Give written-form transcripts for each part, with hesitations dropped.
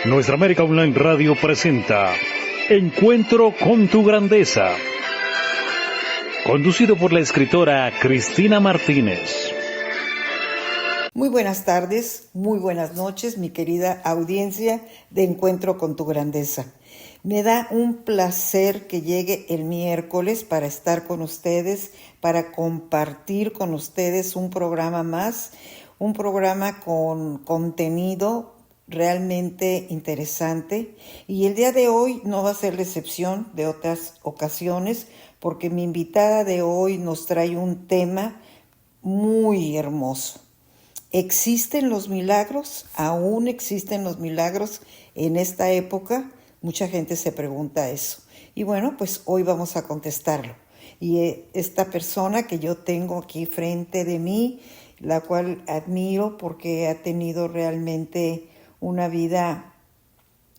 Nuestra América Online Radio presenta Encuentro con tu Grandeza, conducido por la escritora Cristina Martínez. Muy buenas tardes, muy buenas noches, mi querida audiencia de Encuentro con tu Grandeza. Me da un placer que llegue el miércoles para estar con ustedes, para compartir con ustedes un programa más, un programa con contenido realmente interesante. Y el día de hoy no va a ser la excepción de otras ocasiones, porque mi invitada de hoy nos trae un tema muy hermoso. ¿Existen los milagros? ¿Aún existen los milagros en esta época? Mucha gente se pregunta eso. Y bueno, pues hoy vamos a contestarlo. Y esta persona que yo tengo aquí frente de mí, la cual admiro porque ha tenido realmente una vida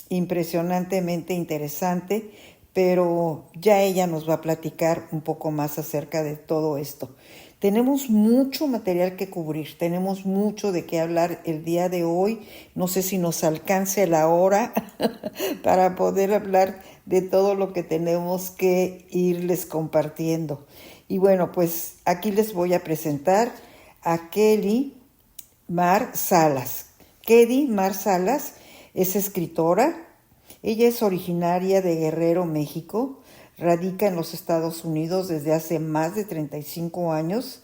impresionantemente interesante, pero ya ella nos va a platicar un poco más acerca de todo esto. Tenemos mucho material que cubrir, tenemos mucho de qué hablar el día de hoy. No sé si nos alcance la hora para poder hablar de todo lo que tenemos que irles compartiendo. Y bueno, pues aquí les voy a presentar a Kelly Mar Salas. Kelly Mar Salas es escritora. Ella es originaria de Guerrero, México. Radica en los Estados Unidos desde hace más de 35 años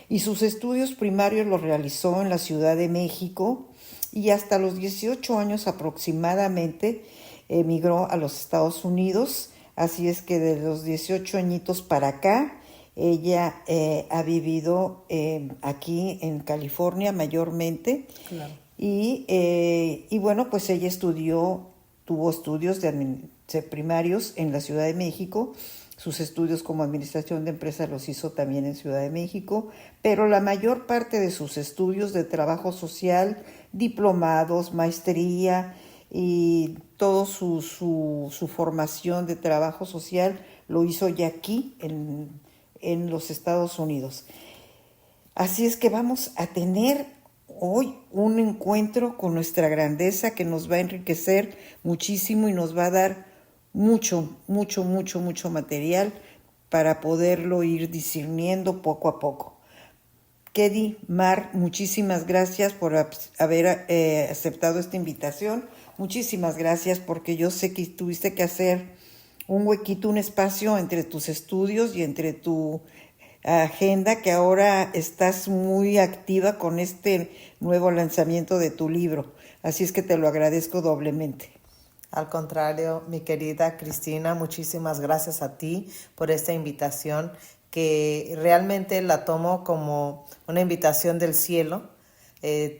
y sus estudios primarios los realizó en la Ciudad de México y hasta los 18 años aproximadamente emigró a los Estados Unidos. Así es que de los 18 añitos para acá, ella ha vivido aquí en California mayormente. Claro. Y bueno, pues ella tuvo estudios de primarios en la Ciudad de México. Sus estudios como administración de empresas los hizo también en Ciudad de México, pero la mayor parte de sus estudios de trabajo social, diplomados, maestría y toda su formación de trabajo social lo hizo ya aquí en los Estados Unidos. Así es que vamos a tener hoy un encuentro con nuestra grandeza que nos va a enriquecer muchísimo y nos va a dar mucho material para poderlo ir discerniendo poco a poco. Kelly Mar, muchísimas gracias por haber aceptado esta invitación. Muchísimas gracias porque yo sé que tuviste que hacer un huequito, un espacio entre tus estudios y entre tu agenda, que ahora estás muy activa con este nuevo lanzamiento de tu libro. Así es que te lo agradezco doblemente. Al contrario, mi querida Cristina, muchísimas gracias a ti por esta invitación, que realmente la tomo como una invitación del cielo.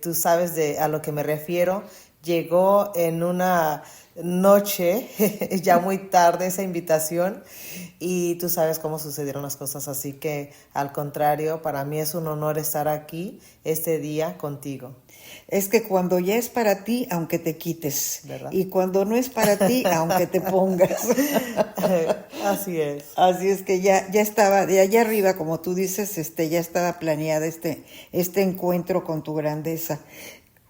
Tú sabes a lo que me refiero. Llegó en una noche, ya muy tarde, esa invitación, y tú sabes cómo sucedieron las cosas, así que al contrario, para mí es un honor estar aquí este día contigo. Es que cuando ya es para ti, aunque te quites, ¿verdad? Y cuando no es para ti, aunque te pongas. Así es. Así es que ya estaba, de allá arriba, como tú dices, ya estaba planeada este encuentro con tu grandeza.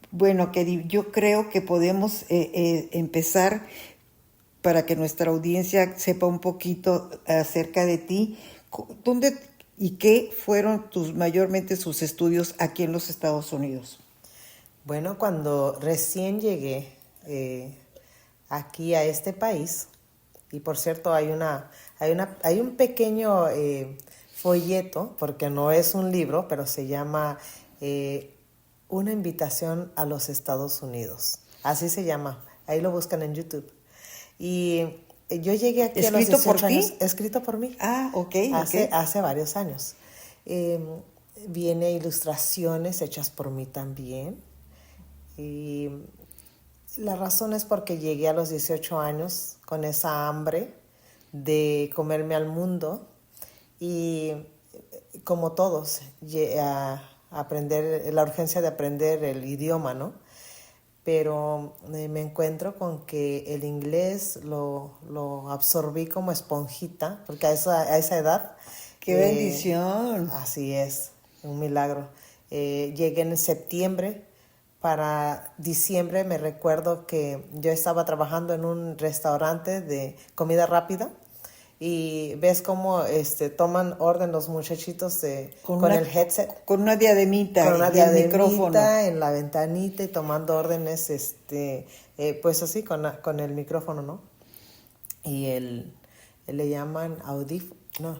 Bueno, que yo creo que podemos empezar para que nuestra audiencia sepa un poquito acerca de ti. ¿Dónde y qué fueron mayormente sus estudios aquí en los Estados Unidos? Bueno, cuando recién llegué aquí a este país, y por cierto hay un pequeño folleto, porque no es un libro, pero se llama Una invitación a los Estados Unidos. Así se llama. Ahí lo buscan en YouTube. Y yo llegué aquí a los 18 años. ¿Escrito por mí? Ah, ok. Hace varios años. Viene ilustraciones hechas por mí también. Y la razón es porque llegué a los 18 años con esa hambre de comerme al mundo y, como todos, aprender, la urgencia de aprender el idioma, ¿no? Pero me encuentro con que el inglés lo absorbí como esponjita, porque a esa edad... ¡Qué bendición! Así es, un milagro. Llegué en septiembre para diciembre me recuerdo que yo estaba trabajando en un restaurante de comida rápida y ves cómo toman orden los muchachitos con el headset. Con una diademita, Con una y el micrófono. en la ventanita y tomando órdenes, pues así, con el micrófono, ¿no? Y le llaman audífono, no.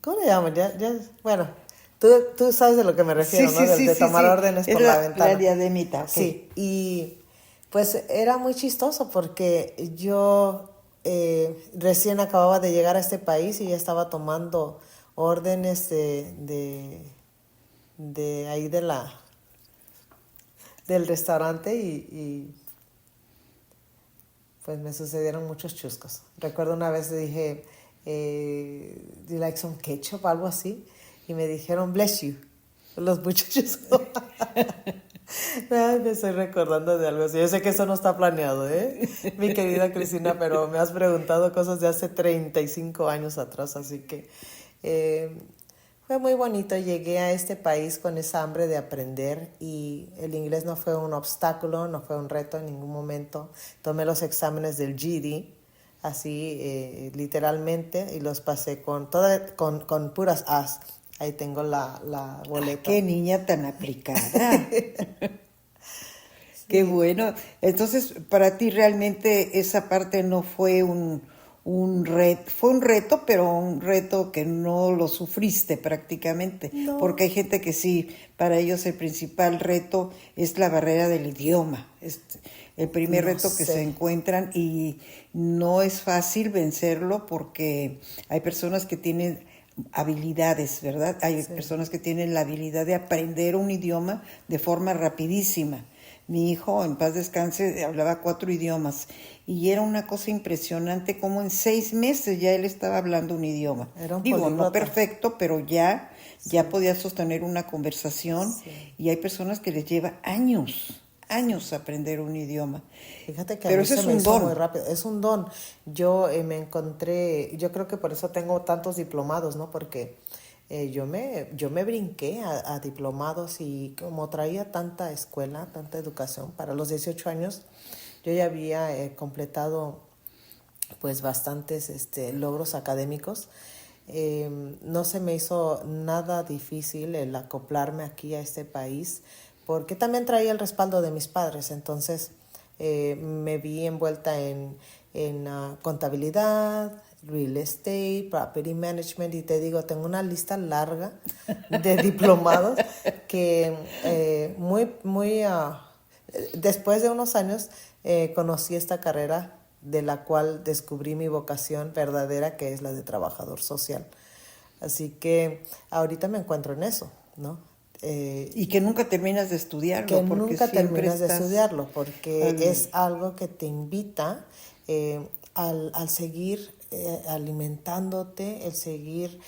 ¿Cómo le llaman? Bueno, tú sabes de lo que me refiero, ¿no? De tomar órdenes por la ventana. La diademita, okay. Sí, y pues era muy chistoso porque yo recién acababa de llegar a este país y ya estaba tomando órdenes de ahí del restaurante y pues me sucedieron muchos chuscos. Recuerdo una vez le dije, do you like some ketchup? Algo así. Y me dijeron, bless you. Los muchachos. Me estoy recordando de algo así. Yo sé que eso no está planeado, mi querida Cristina, pero me has preguntado cosas de hace 35 años atrás, así que fue muy bonito. Llegué a este país con esa hambre de aprender y el inglés no fue un obstáculo, no fue un reto en ningún momento. Tomé los exámenes del GED, así literalmente, y los pasé con puras A's. Ahí tengo la boleta. ¡Qué niña tan aplicada! Sí. ¡Qué bueno! Entonces, para ti realmente esa parte no fue un reto, fue un reto, pero un reto que no lo sufriste prácticamente, no. Porque hay gente que sí, para ellos el principal reto es la barrera del idioma, es el primer reto que se encuentran y no es fácil vencerlo porque hay personas que tienen habilidades, ¿verdad? Hay personas que tienen la habilidad de aprender un idioma de forma rapidísima. Mi hijo, en paz descanse, hablaba 4 idiomas y era una cosa impresionante como en 6 meses ya él estaba hablando un idioma. Digo, no perfecto, pero ya podía sostener una conversación y hay personas que les lleva años aprender un idioma. Fíjate que pero ese es un don. Muy rápido. Es un don. Yo me encontré, yo creo que por eso tengo tantos diplomados, ¿no? Porque yo me brinqué a diplomados y como traía tanta escuela, tanta educación, para los 18 años yo ya había completado pues bastantes logros académicos. No se me hizo nada difícil el acoplarme aquí a este país porque también traía el respaldo de mis padres, entonces me vi envuelta en contabilidad, real estate, property management y te digo, tengo una lista larga de diplomados que después de unos años conocí esta carrera de la cual descubrí mi vocación verdadera, que es la de trabajador social. Así que ahorita me encuentro en eso, ¿no? Y que nunca terminas de estudiarlo. Que nunca terminas de estudiarlo, porque es algo que te invita al seguir alimentándote, el seguir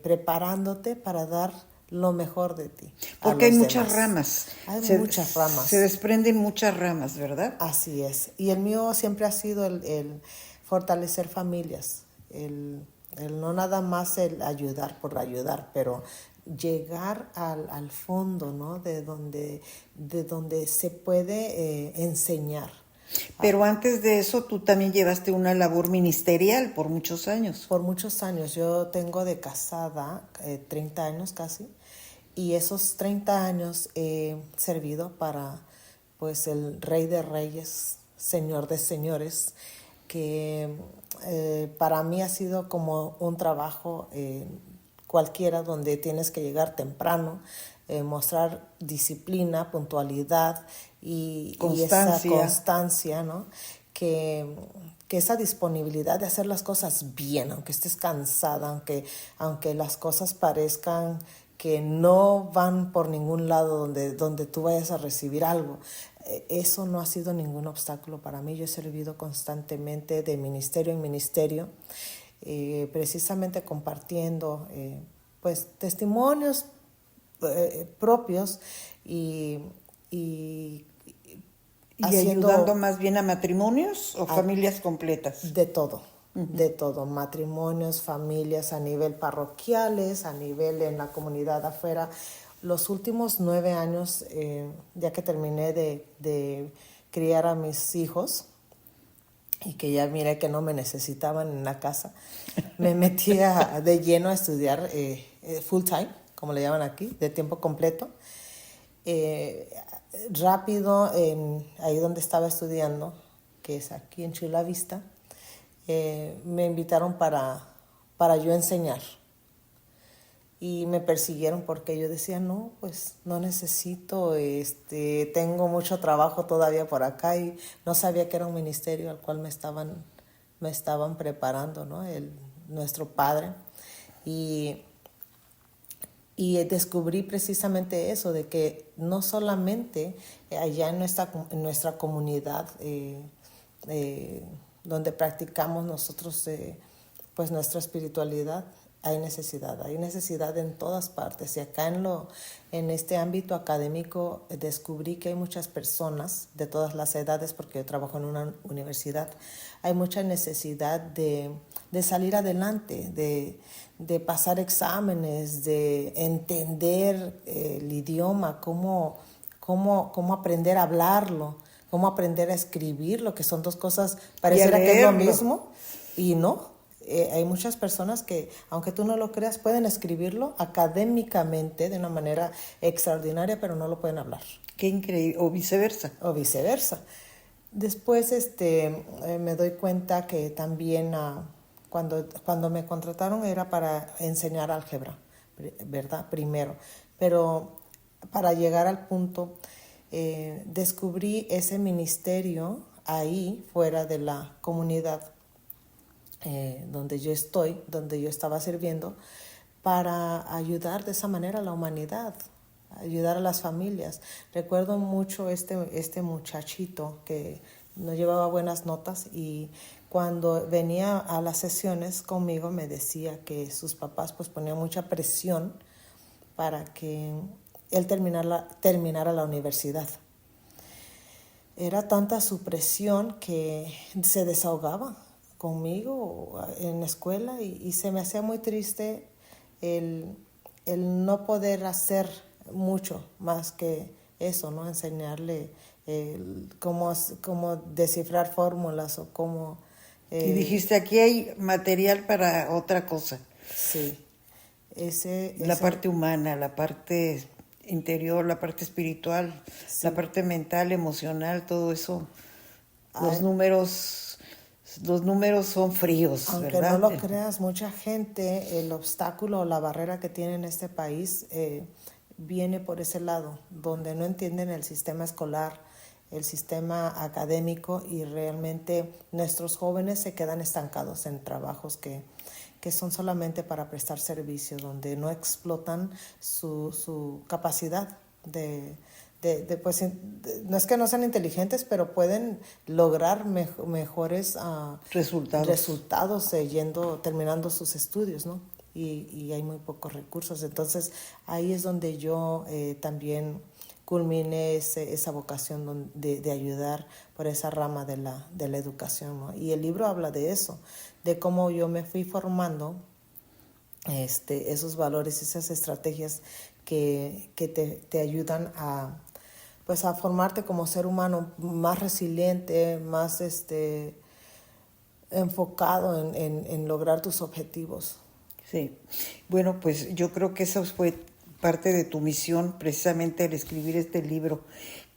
preparándote para dar lo mejor de ti. Porque hay muchas ramas. Hay muchas ramas. Se desprenden muchas ramas, ¿verdad? Así es. Y el mío siempre ha sido el fortalecer familias, el no nada más el ayudar por ayudar, pero llegar al fondo, ¿no? De donde se puede enseñar. Pero antes de eso, tú también llevaste una labor ministerial por muchos años. Por muchos años. Yo tengo de casada 30 años casi, y esos 30 años he servido para pues el Rey de Reyes, Señor de Señores, que para mí ha sido como un trabajo cualquiera donde tienes que llegar temprano, mostrar disciplina, puntualidad y esa constancia, ¿no? Que esa disponibilidad de hacer las cosas bien, aunque estés cansada, aunque las cosas parezcan que no van por ningún lado donde tú vayas a recibir algo. Eso no ha sido ningún obstáculo para mí. Yo he servido constantemente de ministerio en ministerio, precisamente compartiendo pues testimonios propios y ayudando más bien a matrimonios o familias completas. De todo, de todo, matrimonios, familias a nivel parroquiales, a nivel en la comunidad afuera. los últimos 9 años, ya que terminé de criar a mis hijos y que ya miré que no me necesitaban en la casa, me metí de lleno a estudiar full time, como le llaman aquí, de tiempo completo. Rápido, ahí donde estaba estudiando, que es aquí en Chula Vista, me invitaron para yo enseñar. Y me persiguieron porque yo decía, no, pues no necesito, tengo mucho trabajo todavía por acá, y no sabía que era un ministerio al cual me estaban preparando, ¿no? Nuestro padre. Y descubrí precisamente eso, de que no solamente allá en nuestra comunidad, donde practicamos nosotros pues nuestra espiritualidad, hay necesidad en todas partes. Y acá en este ámbito académico descubrí que hay muchas personas de todas las edades, porque yo trabajo en una universidad. Hay mucha necesidad de salir adelante, de pasar exámenes, de entender el idioma, cómo aprender a hablarlo, cómo aprender a escribirlo, que son dos cosas, pareciera que es lo mismo, y no. Hay muchas personas que, aunque tú no lo creas, pueden escribirlo académicamente de una manera extraordinaria, pero no lo pueden hablar. Qué increíble, o viceversa. O viceversa. Después me doy cuenta que también cuando me contrataron era para enseñar álgebra, ¿verdad? Primero. Pero para llegar al punto, descubrí ese ministerio ahí, fuera de la comunidad donde yo estaba sirviendo, para ayudar de esa manera a la humanidad, ayudar a las familias. Recuerdo mucho este muchachito que no llevaba buenas notas, y cuando venía a las sesiones conmigo me decía que sus papás pues ponían mucha presión para que él terminara la universidad. Era tanta su presión que se desahogaba conmigo en la escuela, y se me hacía muy triste el no poder hacer mucho más que eso, ¿no? Enseñarle cómo descifrar fórmulas o cómo... y dijiste, aquí hay material para otra cosa. Sí. La parte humana, la parte interior, la parte espiritual, sí, la parte mental, emocional, todo eso. Los números son fríos, aunque ¿verdad? No lo creas, mucha gente, el obstáculo o la barrera que tiene en este país viene por ese lado, donde no entienden el sistema escolar, el sistema académico, y realmente nuestros jóvenes se quedan estancados en trabajos que son solamente para prestar servicio, donde no explotan su capacidad no es que no sean inteligentes, pero pueden lograr mejores resultados terminando sus estudios, ¿no? Y hay muy pocos recursos. Entonces ahí es donde yo también culminé esa vocación de ayudar por esa rama de la educación, ¿no? Y el libro habla de eso, de cómo yo me fui formando esos valores, esas estrategias que te ayudan a formarte como ser humano más resiliente, más enfocado en lograr tus objetivos. Sí, bueno, pues yo creo que eso fue parte de tu misión, precisamente al escribir este libro.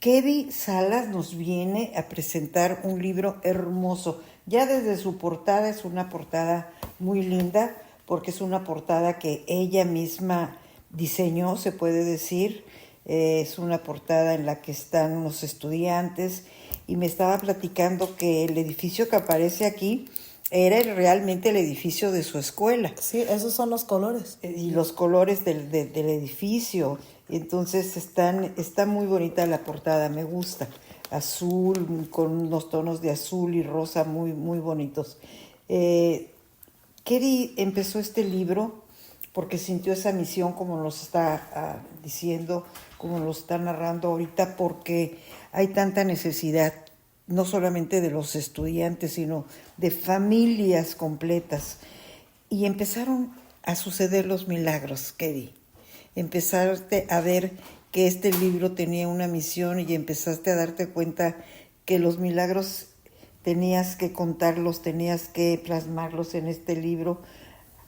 Kedy Salas nos viene a presentar un libro hermoso. Ya desde su portada es una portada muy linda, porque es una portada que ella misma diseñó, se puede decir. Es una portada en la que están unos estudiantes, y me estaba platicando que el edificio que aparece aquí era realmente el edificio de su escuela. Sí, esos son los colores. Y los colores del edificio. Entonces está muy bonita la portada, me gusta. Azul, con unos tonos de azul y rosa muy, muy bonitos. Kedy empezó este libro porque sintió esa misión, como nos está diciendo, como lo está narrando ahorita, porque hay tanta necesidad, no solamente de los estudiantes, sino de familias completas. Y empezaron a suceder los milagros, Kedy. empezaste a ver que este libro tenía una misión y empezaste a darte cuenta que los milagros tenías que contarlos, tenías que plasmarlos en este libro,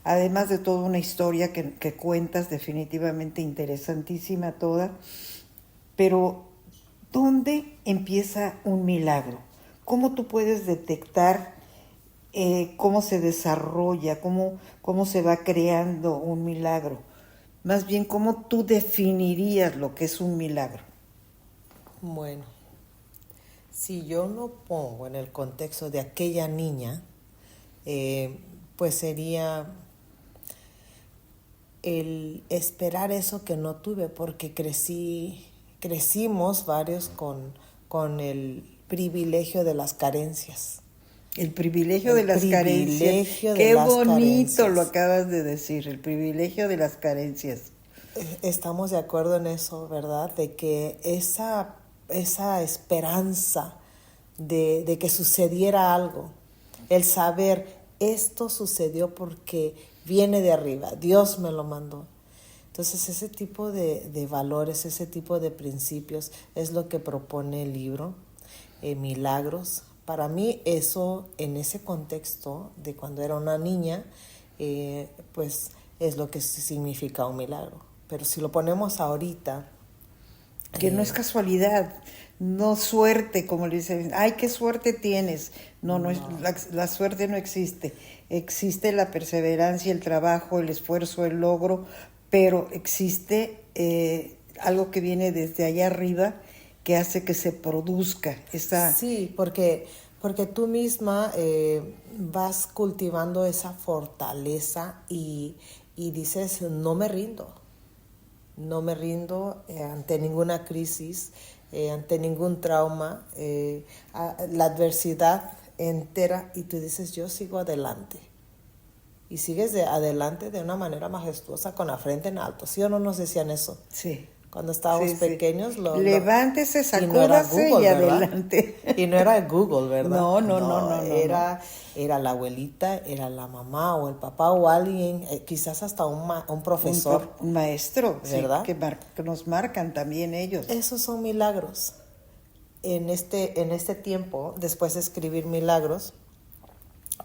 además de toda una historia que cuentas, definitivamente interesantísima toda, pero ¿dónde empieza un milagro? ¿Cómo tú puedes detectar cómo se desarrolla, cómo se va creando un milagro? Más bien, ¿cómo tú definirías lo que es un milagro? Bueno, si yo lo pongo en el contexto de aquella niña, pues sería el esperar eso que no tuve, porque crecimos varios con el privilegio de las carencias. El privilegio de las carencias. Qué bonito lo acabas de decir, el privilegio de las carencias. Estamos de acuerdo en eso, ¿verdad? De que esa esperanza de que sucediera algo, el saber esto sucedió porque viene de arriba, Dios me lo mandó. Entonces ese tipo de valores, ese tipo de principios es lo que propone el libro, Milagros. Para mí eso, en ese contexto de cuando era una niña, pues es lo que significa un milagro. Pero si lo ponemos ahorita... Que no es casualidad, no suerte, como le dicen, ay, qué suerte tienes. No es, la suerte no existe. Existe la perseverancia, el trabajo, el esfuerzo, el logro, pero existe algo que viene desde allá arriba que hace que se produzca esa... Sí, porque tú misma vas cultivando esa fortaleza y dices, no me rindo ante ninguna crisis, ante ningún trauma, la adversidad entera, y tú dices, yo sigo adelante. Y sigues adelante de una manera majestuosa, con la frente en alto. ¿Sí o no nos decían eso? Sí. Cuando estábamos pequeños, levántese, sacúdase y adelante. Y no era Google, ¿verdad? No. Era la abuelita, era la mamá o el papá o alguien, quizás hasta un profesor. Un maestro, ¿verdad? Sí, que nos marcan también ellos. Esos son milagros. En este tiempo, después de escribir Milagros,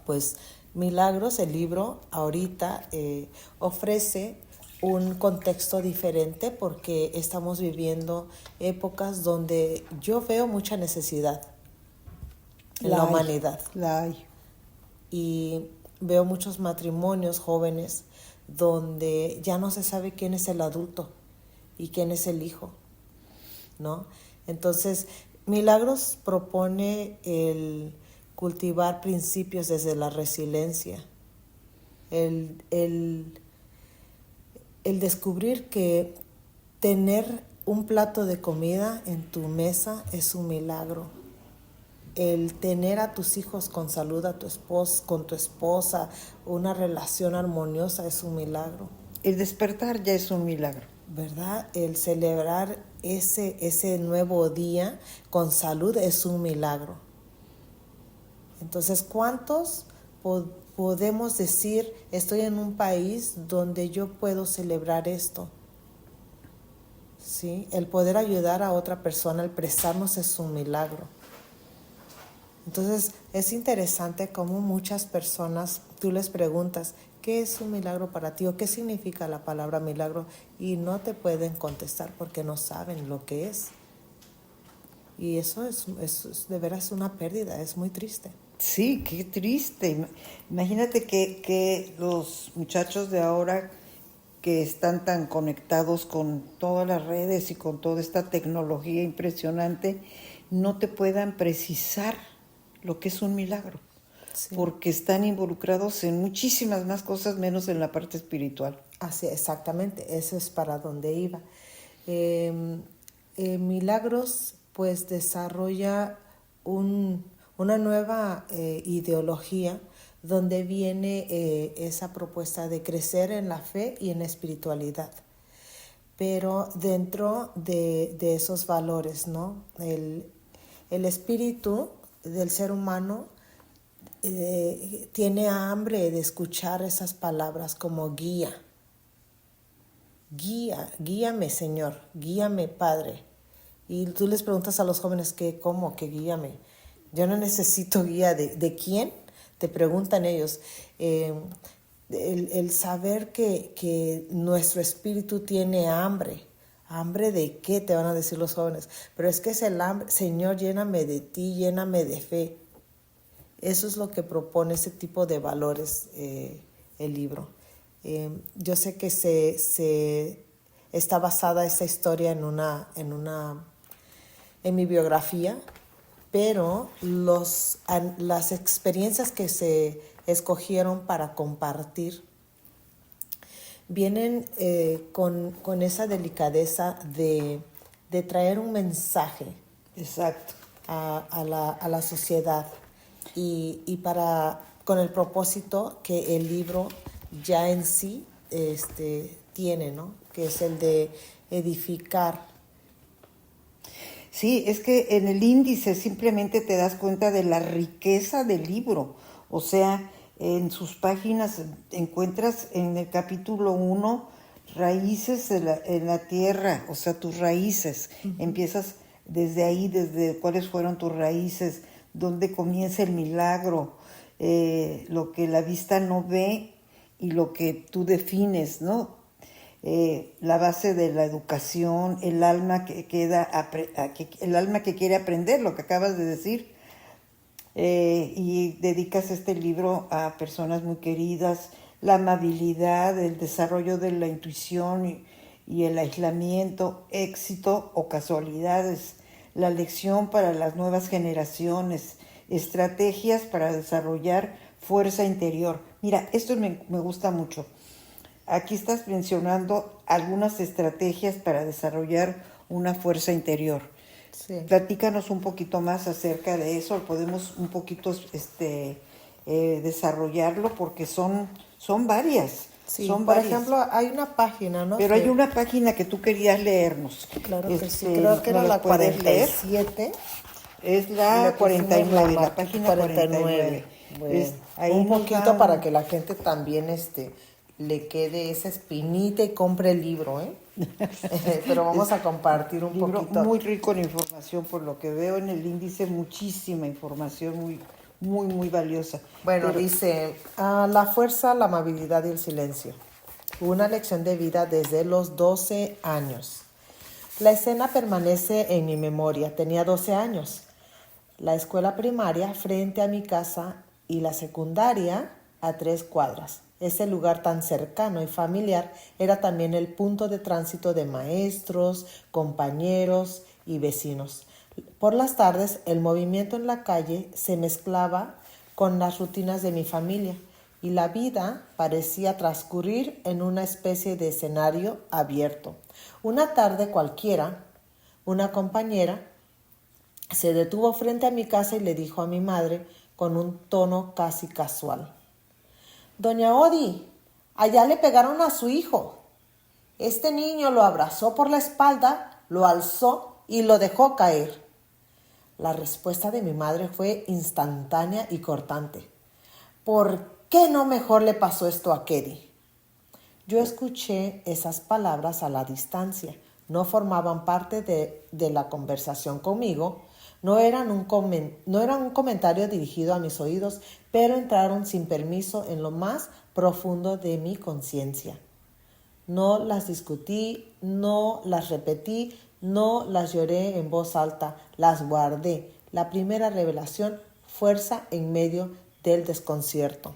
pues Milagros, el libro, ahorita ofrece un contexto diferente porque estamos viviendo épocas donde yo veo mucha necesidad en la humanidad. La hay. Y veo muchos matrimonios jóvenes donde ya no se sabe quién es el adulto y quién es el hijo, ¿no? Entonces, Milagros propone el cultivar principios desde la resiliencia, el descubrir que tener un plato de comida en tu mesa es un milagro. El tener a tus hijos con salud, con tu esposa, una relación armoniosa es un milagro. El despertar ya es un milagro. ¿Verdad? El celebrar ese nuevo día con salud es un milagro. Entonces, ¿cuántos podemos decir, estoy en un país donde yo puedo celebrar esto? ¿Sí? El poder ayudar a otra persona, el prestarnos es un milagro. Entonces, es interesante cómo muchas personas, tú les preguntas, ¿qué es un milagro para ti? ¿O qué significa la palabra milagro? Y no te pueden contestar porque no saben lo que es. Y eso es de veras una pérdida, es muy triste. Sí, qué triste. Imagínate que los muchachos de ahora que están tan conectados con todas las redes y con toda esta tecnología impresionante, no te puedan precisar lo que es un milagro, sí, porque están involucrados en muchísimas más cosas menos en la parte espiritual. Así, exactamente, eso es para donde iba. Milagros pues desarrolla una nueva ideología donde viene esa propuesta de crecer en la fe y en la espiritualidad, pero dentro de esos valores, ¿no? El espíritu del ser humano tiene hambre de escuchar esas palabras como guía, guíame Señor, guíame Padre. Y tú les preguntas a los jóvenes, ¿cómo? Que guíame. Yo no necesito guía. ¿De quién? Te preguntan ellos. El saber que nuestro espíritu tiene hambre. ¿Hambre de qué? Te van a decir los jóvenes. Pero es que es el hambre. Señor, lléname de ti, lléname de fe. Eso es lo que propone ese tipo de valores el libro. Yo sé que se está basada esta historia en mi biografía, pero las experiencias que se escogieron para compartir vienen con esa delicadeza de traer un mensaje. Exacto. A la sociedad y con el propósito que el libro ya en sí tiene, ¿no? Que es el de edificar. Sí, es que en el índice simplemente te das cuenta de la riqueza del libro. O sea, en sus páginas encuentras en el capítulo 1 raíces en la tierra, o sea, tus raíces. Uh-huh. Empiezas desde ahí, desde cuáles fueron tus raíces, dónde comienza el milagro, lo que la vista no ve y lo que tú defines, ¿no? La base de la educación, el alma el alma que quiere aprender, lo que acabas de decir, y dedicas este libro a personas muy queridas, la amabilidad, el desarrollo de la intuición y el aislamiento, éxito o casualidades, la lección para las nuevas generaciones, estrategias para desarrollar fuerza interior. Mira, esto me gusta mucho. Aquí estás mencionando algunas estrategias para desarrollar una fuerza interior. Sí. Platícanos un poquito más acerca de eso. Podemos un poquito desarrollarlo porque son varias. Sí, son por varias. ejemplo, hay una página, ¿no? Pero hay una página que tú querías leernos. Claro que sí, creo que era la 47. Es la 49, la página 49. Bueno, ahí un poquito para que la gente también le quede esa espinita y compre el libro, ¿eh? Pero vamos a compartir un poquito. Muy rico en información, por lo que veo en el índice, muchísima información muy valiosa. Bueno, dice, la fuerza, la amabilidad y el silencio. Una lección de vida desde los 12 años. La escena permanece en mi memoria. Tenía 12 años. La escuela primaria frente a mi casa y la secundaria a 3 cuadras. Ese lugar tan cercano y familiar era también el punto de tránsito de maestros, compañeros y vecinos. Por las tardes, el movimiento en la calle se mezclaba con las rutinas de mi familia y la vida parecía transcurrir en una especie de escenario abierto. Una tarde cualquiera, una compañera se detuvo frente a mi casa y le dijo a mi madre con un tono casi casual: «Doña Odi, allá le pegaron a su hijo. Este niño lo abrazó por la espalda, lo alzó y lo dejó caer». La respuesta de mi madre fue instantánea y cortante. «¿Por qué no mejor le pasó esto a Kedi?». Yo escuché esas palabras a la distancia. No formaban parte de la conversación conmigo. No eran un comentario dirigido a mis oídos, pero entraron sin permiso en lo más profundo de mi conciencia. No las discutí, no las repetí, no las lloré en voz alta, las guardé. La primera revelación, fuerza en medio del desconcierto.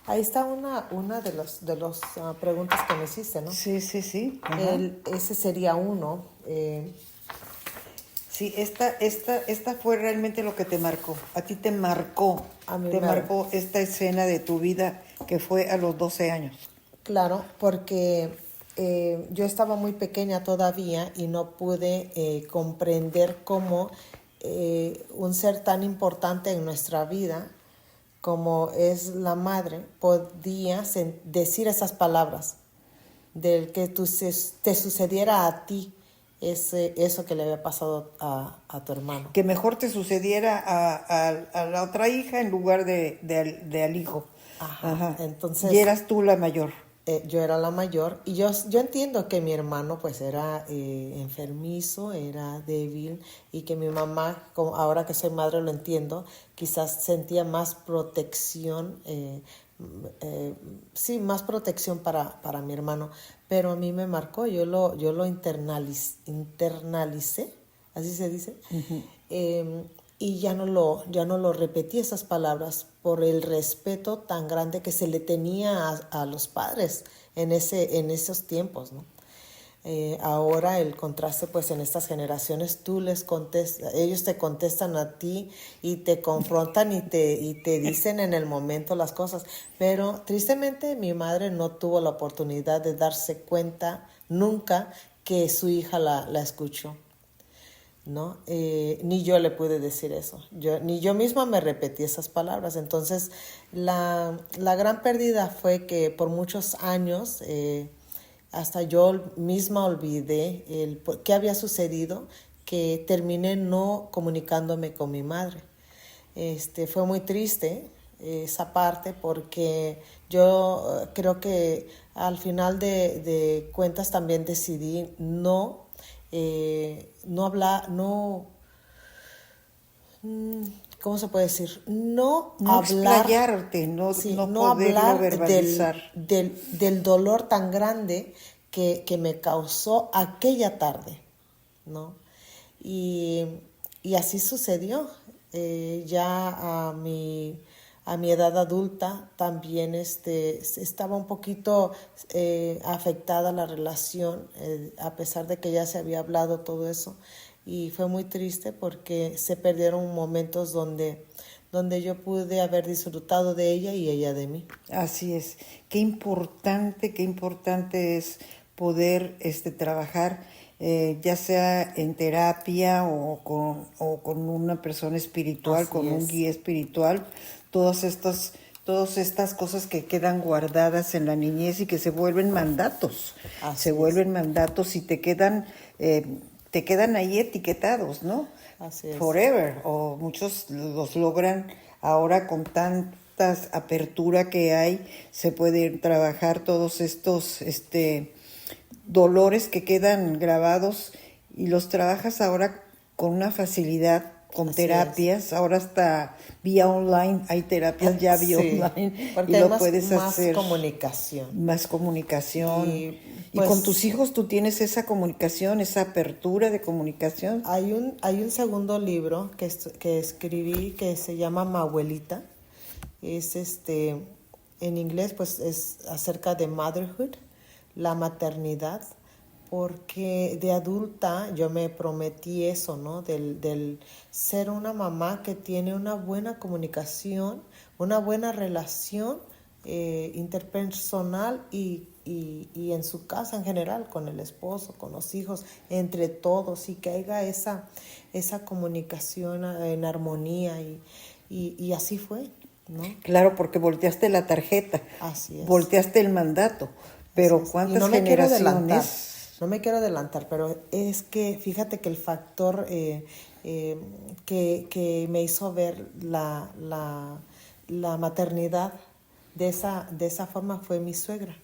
Ahí está una de las preguntas que me hiciste, ¿no? Sí. Ese sería uno. Sí, esta fue realmente lo que te marcó. A ti te marcó. Marcó esta escena de tu vida que fue a los 12 años. Claro, porque yo estaba muy pequeña todavía y no pude comprender cómo un ser tan importante en nuestra vida como es la madre podía decir esas palabras del que te sucediera a ti eso que le había pasado a tu hermano. Que mejor te sucediera a la otra hija en lugar de al hijo. Ajá. Entonces, y eras tú la mayor. yo era la mayor y yo entiendo que mi hermano pues era enfermizo, era débil y que mi mamá, como ahora que soy madre lo entiendo, quizás sentía más protección, sí, más protección para mi hermano, pero a mí me marcó, yo lo internalicé, así se dice. Y ya no lo repetí esas palabras por el respeto tan grande que se le tenía a los padres en esos tiempos, ¿no? Ahora el contraste, pues en estas generaciones tú les contestas, ellos te contestan a ti y te confrontan y te dicen en el momento las cosas, pero tristemente mi madre no tuvo la oportunidad de darse cuenta nunca que su hija la escuchó, ¿no? Ni yo le pude decir eso, ni yo misma me repetí esas palabras. Entonces la gran pérdida fue que por muchos años hasta yo misma olvidé qué había sucedido, que terminé no comunicándome con mi madre. Fue muy triste esa parte porque yo creo que al final de cuentas también decidí no hablar, ¿cómo se puede decir? No hablar, explayarte, no, sí, no no poderlo hablar verbalizar. del dolor tan grande que me causó aquella tarde, ¿no? Y así sucedió. Ya a mi edad adulta también estaba un poquito afectada la relación, a pesar de que ya se había hablado todo eso. Y fue muy triste porque se perdieron momentos donde yo pude haber disfrutado de ella y ella de mí. Así es. Qué importante es poder trabajar, ya sea en terapia o con una persona espiritual, Así con un es. guía espiritual, todas estas cosas que quedan guardadas en la niñez y que se vuelven mandatos. Así Se es. vuelven mandatos y te quedan ahí etiquetados, ¿no? Así es. Forever, o muchos los logran ahora con tantas apertura que hay, se puede trabajar todos estos dolores que quedan grabados y los trabajas ahora con una facilidad, con Así terapias, ahora hasta vía online, hay terapias ya vía Sí, online porque y hay lo más puedes hacer. comunicación. Más comunicación. Y Y con pues tus hijos tú tienes esa comunicación, esa apertura de comunicación. hay un segundo libro que escribí que se llama Mi abuelita. Es en inglés pues es acerca de motherhood, la maternidad, porque de adulta yo me prometí eso, ¿no? Del ser una mamá que tiene una buena comunicación, una buena relación interpersonal y en su casa en general, con el esposo, con los hijos, entre todos, y que haya esa comunicación en armonía y así fue, ¿no? Claro, porque volteaste la tarjeta, Así es. volteaste el mandato, pero Así es. Y ¿cuántas no me quiero adelantar, generaciones? no me quiero adelantar, pero es que fíjate que el factor que me hizo ver la maternidad de esa forma fue mi suegra,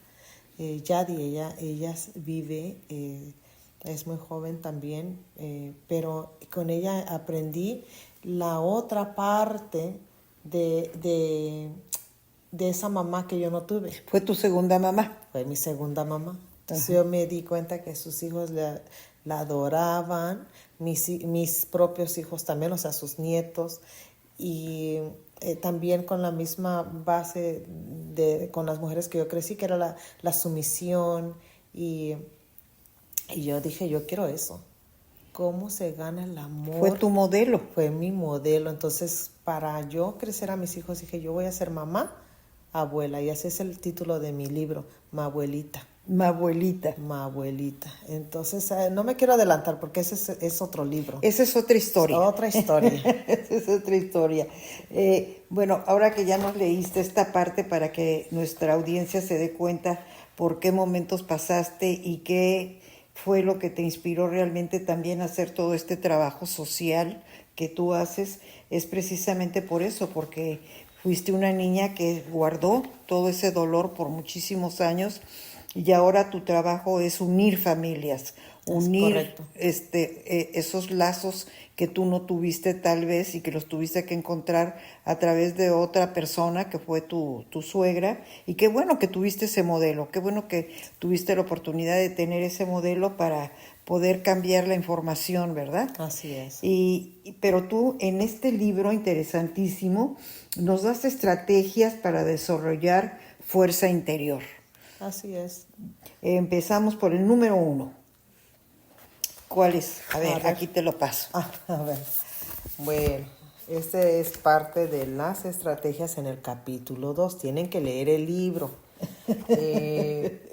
Yadi. Ella vive, es muy joven también, pero con ella aprendí la otra parte de esa mamá que yo no tuve. Fue tu segunda mamá. Fue mi segunda mamá. Entonces yo me di cuenta que sus hijos la adoraban, mis propios hijos también, o sea, sus nietos, y también con la misma base con las mujeres que yo crecí, que era la sumisión, y yo dije, yo quiero eso. ¿Cómo se gana el amor? Fue tu modelo. Fue mi modelo. Entonces, para yo crecer a mis hijos, dije, yo voy a ser mamá, abuela, y ese es el título de mi libro, Mi abuelita. Mi abuelita. Mi abuelita. Entonces, no me quiero adelantar porque ese es otro libro. Esa es otra historia. Es otra historia. Esa es otra historia. Bueno, ahora que ya nos leíste esta parte para que nuestra audiencia se dé cuenta por qué momentos pasaste y qué fue lo que te inspiró realmente también a hacer todo este trabajo social que tú haces, es precisamente por eso, porque Fuiste una niña que guardó todo ese dolor por muchísimos años y ahora tu trabajo es unir familias, unir esos lazos que tú no tuviste tal vez y que los tuviste que encontrar a través de otra persona que fue tu suegra. Y qué bueno que tuviste ese modelo, qué bueno que tuviste la oportunidad de tener ese modelo para poder cambiar la información, ¿verdad? Así es. Pero tú en este libro interesantísimo nos das estrategias para desarrollar fuerza interior. Así es. Empezamos por el número 1. ¿Cuál es? A ver, aquí te lo paso. A ver. Bueno, este es parte de las estrategias en el capítulo 2. Tienen que leer el libro.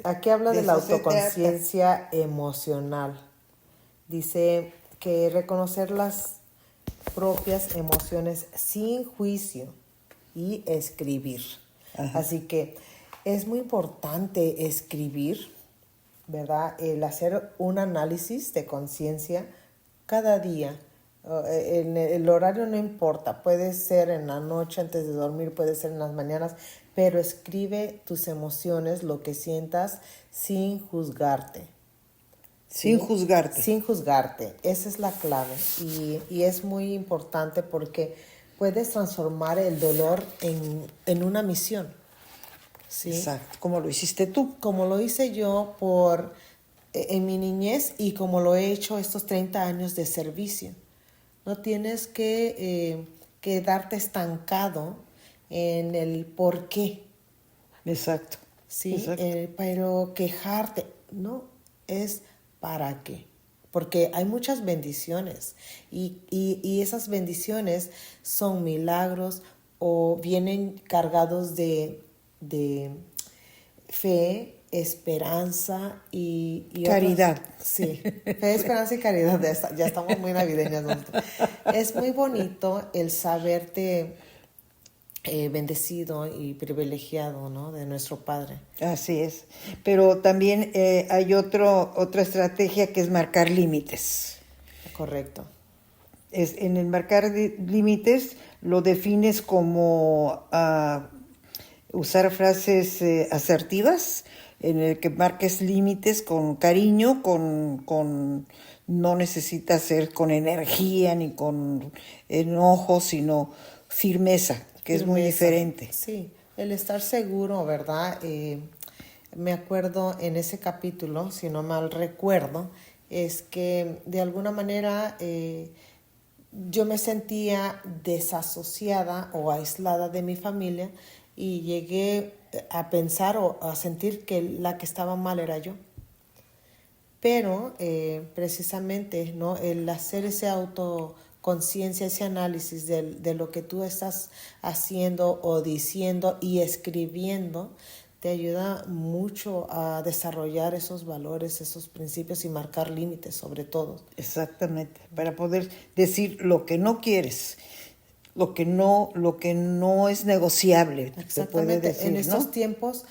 Aquí habla de la autoconciencia emocional. Dice que reconocer las propias emociones sin juicio y escribir. Ajá. Así que es muy importante escribir, ¿verdad? El hacer un análisis de conciencia cada día. El horario no importa, puede ser en la noche antes de dormir, puede ser en las mañanas, pero escribe tus emociones, lo que sientas, sin juzgarte. Sin juzgarte. Sin juzgarte, esa es la clave. Y es muy importante porque puedes transformar el dolor en una misión. ¿Sí? Exacto, como lo hiciste tú. Como lo hice yo en mi niñez y como lo he hecho estos 30 años de servicio. No tienes que quedarte estancado en el por qué. Exacto. Sí, exacto. Pero quejarte, no, es para qué. Porque hay muchas bendiciones y esas bendiciones son milagros o vienen cargados de fe, esperanza y caridad. Sí, fe, esperanza y caridad. Ya estamos muy navideñas nosotros. Es muy bonito el saberte bendecido y privilegiado, ¿no? De nuestro Padre. Así es. Pero también hay otra estrategia que es marcar límites. Correcto. En el marcar límites lo defines como usar frases asertivas, en el que marques límites con cariño, no necesitas ser con energía ni con enojo, sino firmeza, que es muy diferente. Sí, el estar seguro, ¿verdad? Me acuerdo en ese capítulo, si no mal recuerdo, es que de alguna manera yo me sentía desasociada o aislada de mi familia y llegué a pensar o a sentir que la que estaba mal era yo. Pero precisamente, ¿no? El hacer ese autoconciencia, ese análisis de lo que tú estás haciendo o diciendo y escribiendo, te ayuda mucho a desarrollar esos valores, esos principios y marcar límites sobre todo. Exactamente, para poder decir lo que no quieres, lo que no es negociable. Exactamente. Se puede decir, en estos ¿no? tiempos,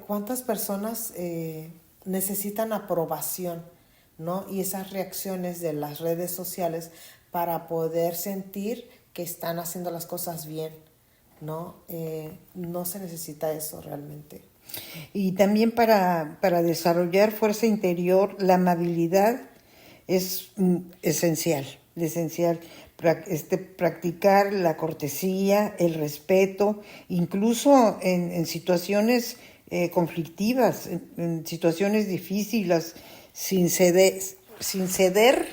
¿cuántas personas necesitan aprobación, ¿no? Y esas reacciones de las redes sociales para poder sentir que están haciendo las cosas bien, ¿no? No se necesita eso realmente. Y también para desarrollar fuerza interior, la amabilidad es esencial. Practicar la cortesía, el respeto, incluso en situaciones conflictivas, en situaciones difíciles, sin ceder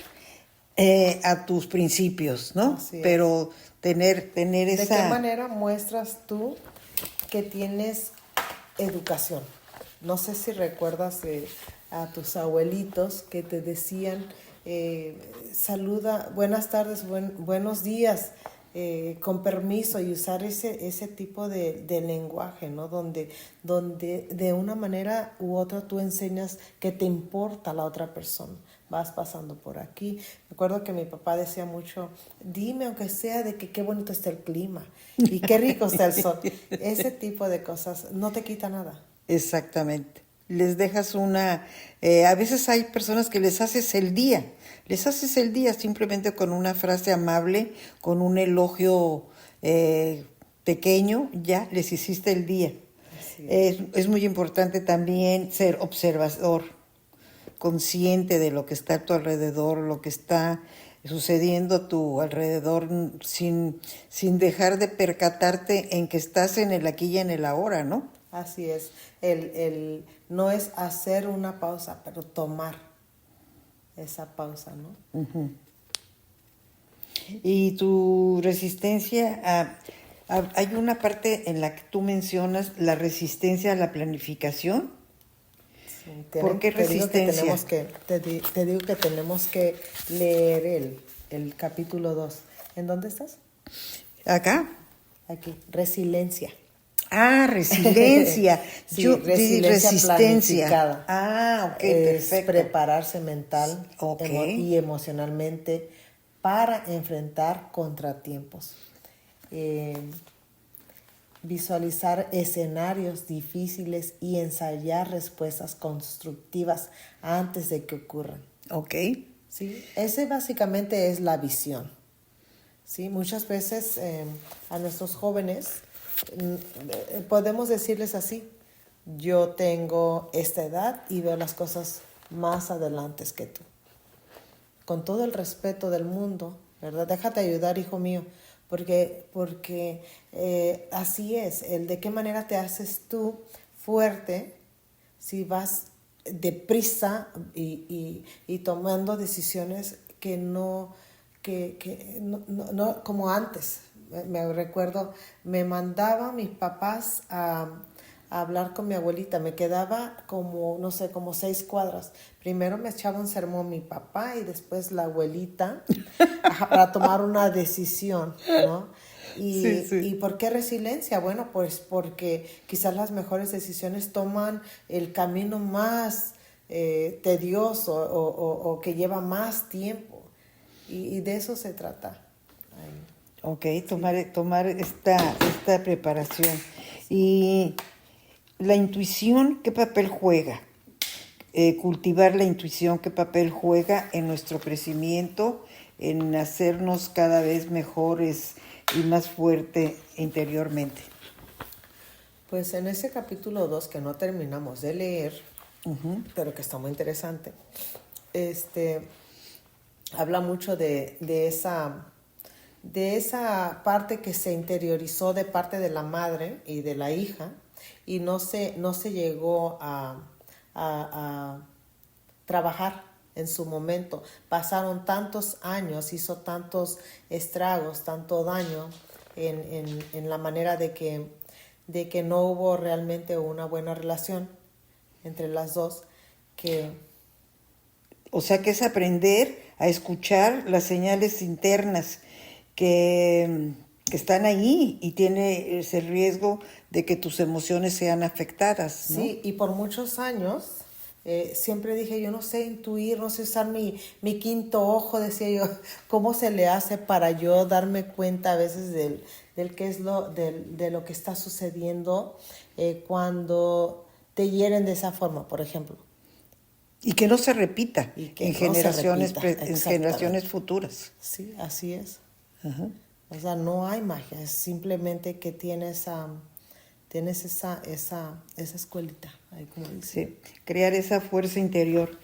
a tus principios, ¿no? Pero tener esa... ¿De qué manera muestras tú que tienes educación? No sé si recuerdas a tus abuelitos que te decían, saluda, buenas tardes, buenos días, con permiso, y usar ese tipo de lenguaje, ¿no? Donde de una manera u otra tú enseñas que te importa la otra persona. Vas pasando por aquí. Me acuerdo que mi papá decía mucho, dime aunque sea de que qué bonito está el clima y qué rico está el sol. Ese tipo de cosas no te quita nada. Exactamente. Les dejas a veces hay personas que les haces el día simplemente con una frase amable, con un elogio pequeño, ya les hiciste el día. Así Es muy importante también ser observador, consciente de lo que está a tu alrededor, lo que está sucediendo a tu alrededor, sin dejar de percatarte en que estás en el aquí y en el ahora, ¿no? Así es. No es hacer una pausa, pero tomar esa pausa, ¿no? Uh-huh. Y tu resistencia hay una parte en la que tú mencionas la resistencia a la planificación. Sí, ¿Por qué resistencia? Te digo que tenemos que leer el capítulo 2. ¿En dónde estás? ¿Acá? Aquí, resiliencia. Ah, resiliencia. Sí, resiliencia planificada. Ah, ok, es perfecto. prepararse mental y emocionalmente para enfrentar contratiempos. Visualizar escenarios difíciles y ensayar respuestas constructivas antes de que ocurran. Ok. ¿Sí? Ese básicamente es la visión. ¿Sí? Muchas veces a nuestros jóvenes podemos decirles así: yo tengo esta edad y veo las cosas más adelante que tú. Con todo el respeto del mundo, ¿verdad? Déjate ayudar, hijo mío, porque así es. De qué manera te haces tú fuerte si vas deprisa y tomando decisiones que no como antes. Me recuerdo, me mandaban mis papás a hablar con mi abuelita. Me quedaba como 6 cuadras. Primero me echaba un sermón mi papá y después la abuelita para tomar una decisión, ¿no? Sí. ¿Y por qué resiliencia? Bueno, pues porque quizás las mejores decisiones toman el camino más tedioso o que lleva más tiempo. Y de eso se trata. Ok, tomar esta preparación. Y la intuición, ¿qué papel juega? Cultivar la intuición, ¿qué papel juega en nuestro crecimiento, en hacernos cada vez mejores y más fuerte interiormente? Pues en ese capítulo 2 que no terminamos de leer, uh-huh, pero que está muy interesante, habla mucho de esa parte que se interiorizó de parte de la madre y de la hija, y no se llegó a trabajar en su momento. Pasaron tantos años, hizo tantos estragos, tanto daño en la manera de que no hubo realmente una buena relación entre las dos. O sea que es aprender a escuchar las señales internas que están ahí y tiene ese riesgo de que tus emociones sean afectadas, ¿no? Sí, y por muchos años siempre dije, yo no sé intuir, no sé usar mi quinto ojo, decía yo, ¿cómo se le hace para yo darme cuenta a veces del qué es de lo que está sucediendo cuando te hieren de esa forma, por ejemplo? Y que no se repita en generaciones futuras. Sí, así es. Uh-huh. O sea, no hay magia, es simplemente que tienes esa escuelita, ahí como dice. Sí, crear esa fuerza interior.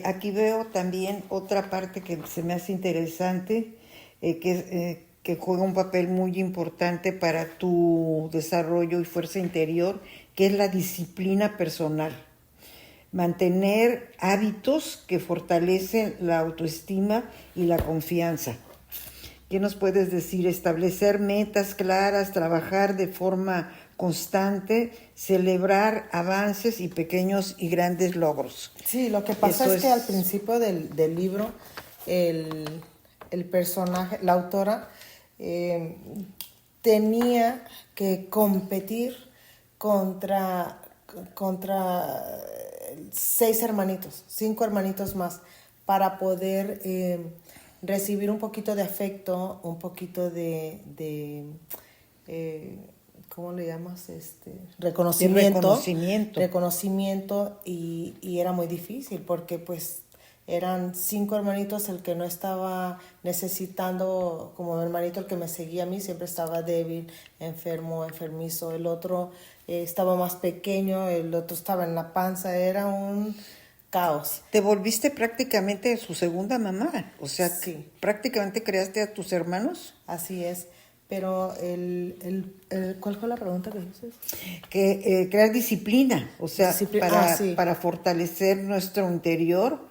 Aquí veo también otra parte que se me hace interesante, que juega un papel muy importante para tu desarrollo y fuerza interior, que es la disciplina personal. Mantener hábitos que fortalecen la autoestima y la confianza. ¿Qué nos puedes decir? Establecer metas claras, trabajar de forma constante, celebrar avances y pequeños y grandes logros. Sí, lo que pasa es que al principio del libro, el personaje, la autora, tenía que competir contra 5 hermanitos más, para poder recibir un poquito de afecto, un poquito de ¿cómo le llamas? Reconocimiento, y era muy difícil porque pues eran 5 hermanitos, el que no estaba necesitando, como hermanito el que me seguía a mí, siempre estaba débil, enfermo, enfermizo, el otro estaba más pequeño, el otro estaba en la panza, era un caos. Te volviste prácticamente su segunda mamá, o sea, Sí. prácticamente creaste a tus hermanos. Así es, pero ¿cuál fue la pregunta que dices? Que crear disciplina, o sea, Sí. para fortalecer nuestro interior,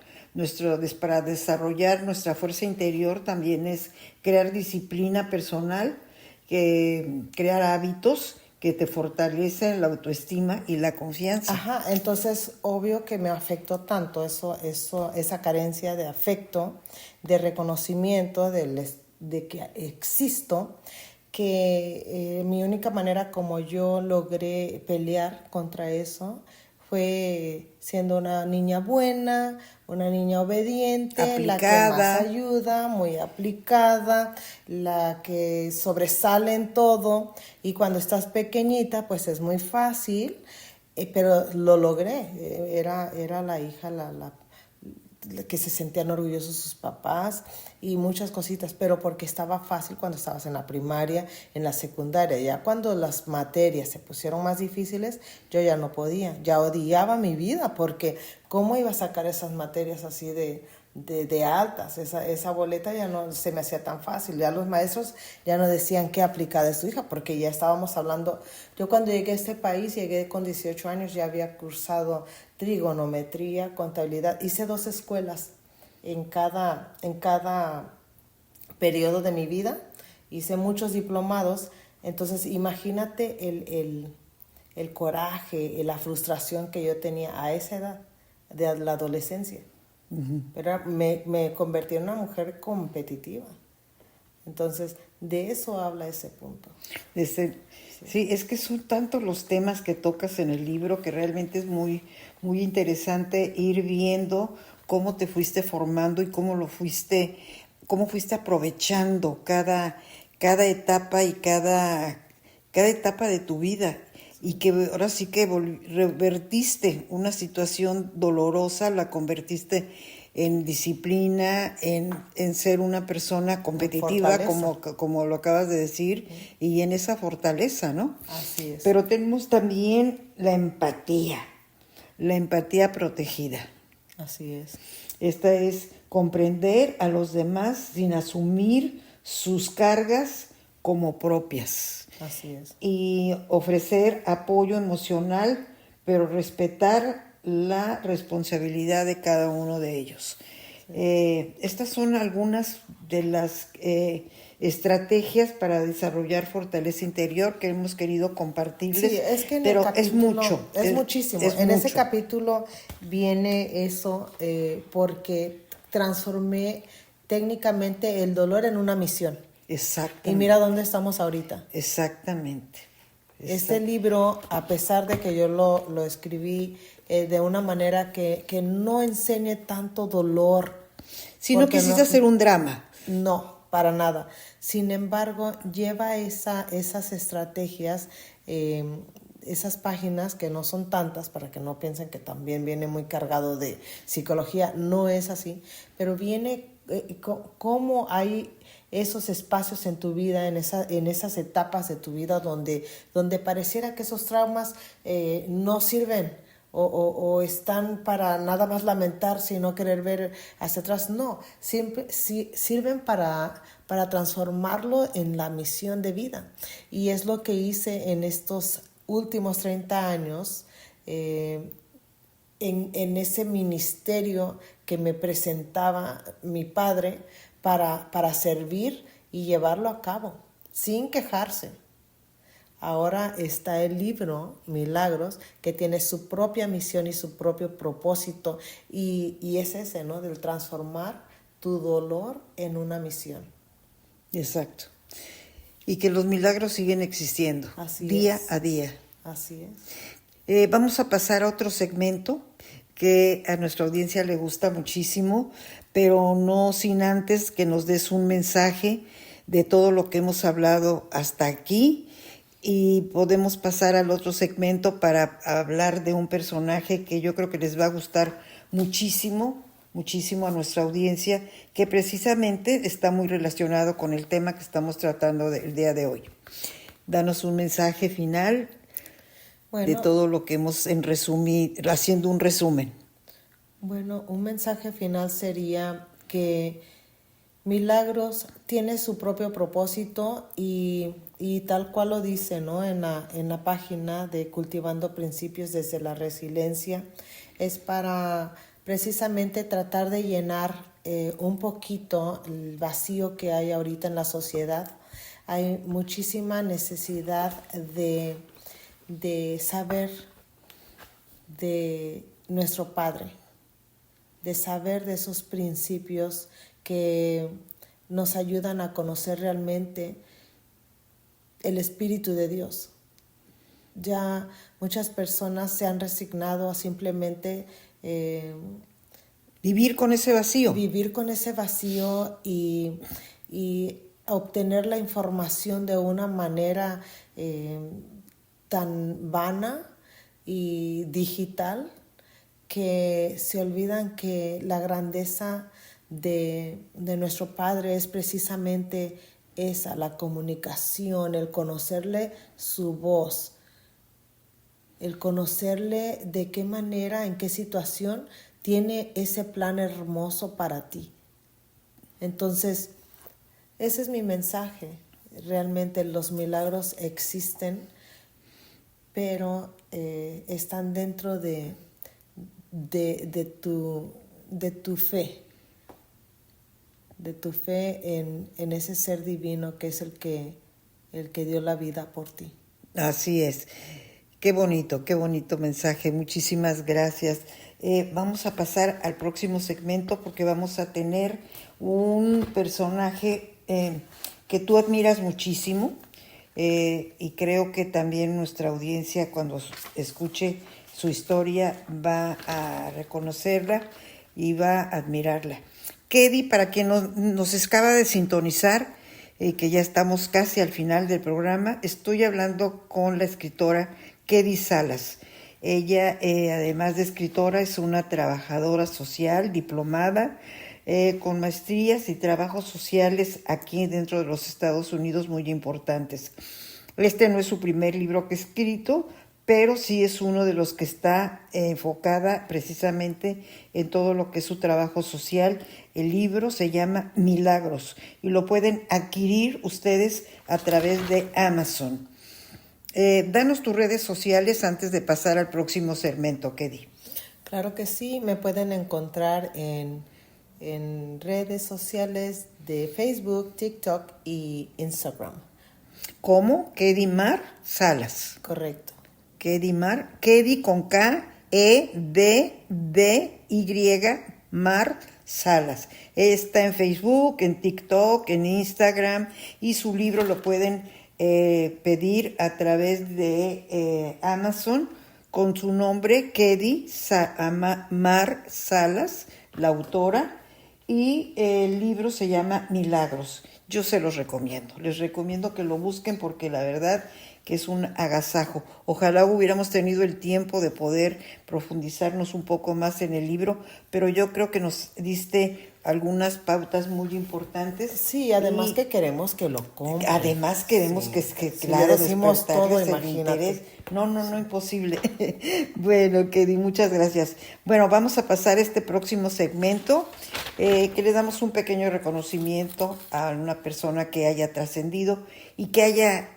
para desarrollar nuestra fuerza interior también es crear disciplina personal, crear hábitos que te fortalecen la autoestima y la confianza. Ajá, entonces obvio que me afectó tanto esa carencia de afecto, de reconocimiento, de que existo, que mi única manera como yo logré pelear contra eso fue siendo una niña buena, una niña obediente, la que más ayuda, muy aplicada, la que sobresale en todo. Y cuando estás pequeñita, pues es muy fácil, pero lo logré. Era la hija, la que se sentían orgullosos sus papás y muchas cositas, pero porque estaba fácil cuando estabas en la primaria, en la secundaria. Ya cuando las materias se pusieron más difíciles, yo ya no podía, ya odiaba mi vida, porque ¿cómo iba a sacar esas materias así de altas? Esa boleta ya no se me hacía tan fácil. Ya los maestros ya no decían qué aplicar de su hija, porque ya estábamos hablando. Yo cuando llegué a este país, llegué con 18 años, ya había cursado trigonometría, contabilidad. Hice 2 escuelas en cada periodo de mi vida. Hice muchos diplomados. Entonces, imagínate el coraje, la frustración que yo tenía a esa edad, de la adolescencia. Uh-huh. Pero me convertí en una mujer competitiva. Entonces, de eso habla ese punto. Sí, es que son tantos los temas que tocas en el libro que realmente es muy, muy interesante ir viendo cómo te fuiste formando y cómo fuiste aprovechando cada etapa y cada etapa de tu vida. Y que ahora sí que revertiste una situación dolorosa, la convertiste en disciplina, en ser una persona competitiva, como lo acabas de decir, y en esa fortaleza, ¿no? Así es. Pero tenemos también la empatía protegida. Así es. Esta es comprender a los demás sin asumir sus cargas como propias. Así es. Y ofrecer apoyo emocional, pero respetar la responsabilidad de cada uno de ellos. Sí. Estas son algunas de las estrategias para desarrollar fortaleza interior que hemos querido compartirles. Sí, es que pero es mucho. Es muchísimo. En ese capítulo viene eso porque transformé técnicamente el dolor en una misión. Exactamente. Y mira dónde estamos ahorita. Exactamente. Este libro, a pesar de que yo lo escribí de una manera que no enseñe tanto dolor. Si no quisiste hacer un drama. No, para nada. Sin embargo, lleva esas estrategias, esas páginas que no son tantas, para que no piensen que también viene muy cargado de psicología. No es así, pero viene cómo hay esos espacios en tu vida, en esas etapas de tu vida donde pareciera que esos traumas no sirven o están para nada más lamentar, sino querer ver hacia atrás. No, siempre sirven para transformarlo en la misión de vida. Y es lo que hice en estos últimos 30 años, en ese ministerio que me presentaba mi padre, para servir y llevarlo a cabo, sin quejarse. Ahora está el libro Milagros, que tiene su propia misión y su propio propósito, y es ese, ¿no? Del transformar tu dolor en una misión. Exacto. Y que los milagros siguen existiendo, día a día. Así es. Vamos a pasar a otro segmento que a nuestra audiencia le gusta muchísimo, pero no sin antes que nos des un mensaje de todo lo que hemos hablado hasta aquí, y podemos pasar al otro segmento para hablar de un personaje que yo creo que les va a gustar muchísimo muchísimo a nuestra audiencia, que precisamente está muy relacionado con el tema que estamos tratando el día de hoy. Danos un mensaje final de todo lo que hemos haciendo un resumen. Bueno, un mensaje final sería que Milagros tiene su propio propósito y tal cual lo dice, ¿no? En la página de Cultivando Principios desde la Resiliencia, es para precisamente tratar de llenar un poquito el vacío que hay ahorita en la sociedad. Hay muchísima necesidad de saber de nuestro Padre, de saber de esos principios que nos ayudan a conocer realmente el Espíritu de Dios. Ya muchas personas se han resignado a simplemente vivir con ese vacío. Vivir con ese vacío y obtener la información de una manera tan vana y digital, que se olvidan que la grandeza de nuestro Padre es precisamente esa, la comunicación, el conocerle su voz, el conocerle de qué manera, en qué situación tiene ese plan hermoso para ti. Entonces, ese es mi mensaje. Realmente los milagros existen, pero están dentro de tu fe. De tu fe en ese ser divino que es el que dio la vida por ti. Así es. Qué bonito mensaje. Muchísimas gracias. Vamos a pasar al próximo segmento porque vamos a tener un personaje que tú admiras muchísimo y creo que también nuestra audiencia, cuando escuche su historia, va a reconocerla y va a admirarla. Kedi, para quien nos acaba de sintonizar, que ya estamos casi al final del programa, estoy hablando con la escritora Kedi Salas. Ella, además de escritora, es una trabajadora social, diplomada, con maestrías y trabajos sociales aquí dentro de los Estados Unidos muy importantes. Este no es su primer libro que ha escrito, pero sí es uno de los que está enfocada precisamente en todo lo que es su trabajo social. El libro se llama Milagros y lo pueden adquirir ustedes a través de Amazon. Danos tus redes sociales antes de pasar al próximo segmento, Kedi. Claro que sí, me pueden encontrar en redes sociales de Facebook, TikTok y Instagram. ¿Cómo? Kedi Mar Salas. Correcto. Kedi Mar, Kedi con K, E-D-D-Y, Mar Salas. Está en Facebook, en TikTok, en Instagram, y su libro lo pueden pedir a través de Amazon con su nombre, Kedi Mar Salas, la autora, y el libro se llama Milagros. Yo se los recomiendo, les recomiendo que lo busquen porque la verdad que es un agasajo. Ojalá hubiéramos tenido el tiempo de poder profundizarnos un poco más en el libro, pero yo creo que nos diste algunas pautas muy importantes. Sí, además que queremos que lo compren. Además queremos que si claro, le decimos todo, el imagínate. interés. No, imposible. Bueno, Kedi, muchas gracias. Bueno, vamos a pasar a este próximo segmento, que le damos un pequeño reconocimiento a una persona que haya trascendido y que haya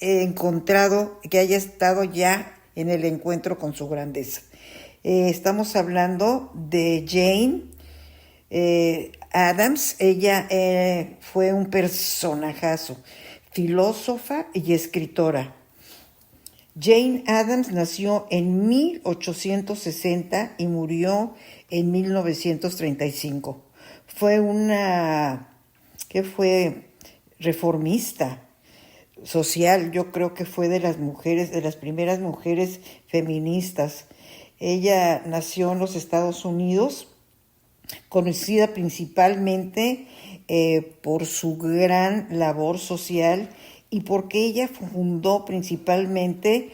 encontrado, que haya estado ya en el encuentro con su grandeza. Estamos hablando de Jane Addams. Ella fue un personajazo, filósofa y escritora. Jane Addams nació en 1860 y murió en 1935. Fue reformista social. Yo creo que fue de las primeras mujeres feministas. Ella nació en los Estados Unidos, conocida principalmente por su gran labor social y porque ella fundó principalmente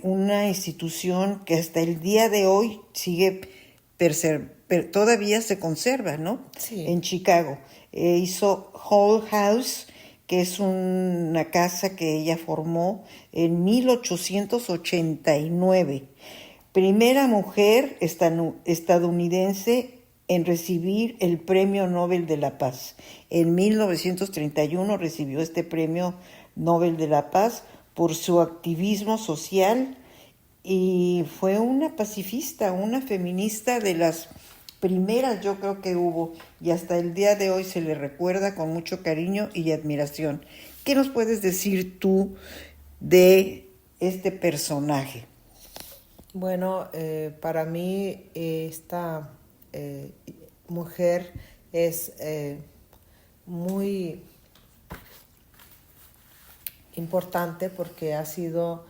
una institución que hasta el día de hoy sigue pero todavía se conserva, ¿no? Sí. En Chicago. Hizo Hull House, que es una casa que ella formó en 1889. Primera mujer estadounidense en recibir el Premio Nobel de la Paz. En 1931 recibió este Premio Nobel de la Paz por su activismo social y fue una pacifista, una feminista de las primeras, yo creo que hubo, y hasta el día de hoy se le recuerda con mucho cariño y admiración. ¿Qué nos puedes decir tú de este personaje? Bueno, para mí esta mujer es muy importante porque ha sido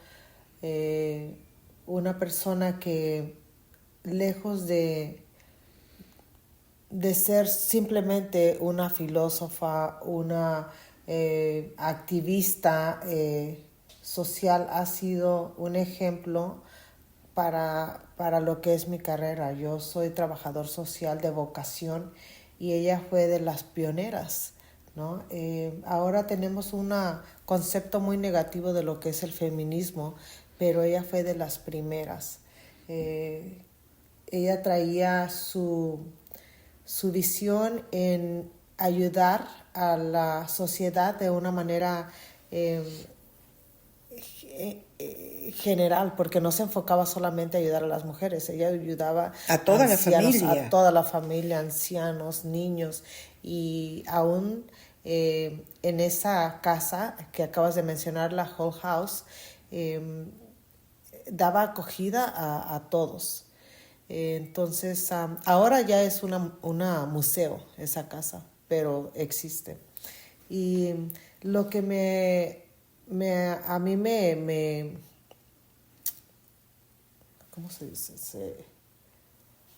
una persona que, lejos de ser simplemente una filósofa, una activista social, ha sido un ejemplo para lo que es mi carrera. Yo soy trabajador social de vocación y ella fue de las pioneras, ¿no? Ahora tenemos un concepto muy negativo de lo que es el feminismo, pero ella fue de las primeras. Ella traía su visión en ayudar a la sociedad de una manera general, porque no se enfocaba solamente a ayudar a las mujeres, ella ayudaba a toda ancianos, la familia, a toda la familia, ancianos, niños, y aún en esa casa que acabas de mencionar, la Hull House, daba acogida a todos. Entonces, ahora ya es una museo esa casa, pero existe. Y lo que a mí me ¿cómo se dice?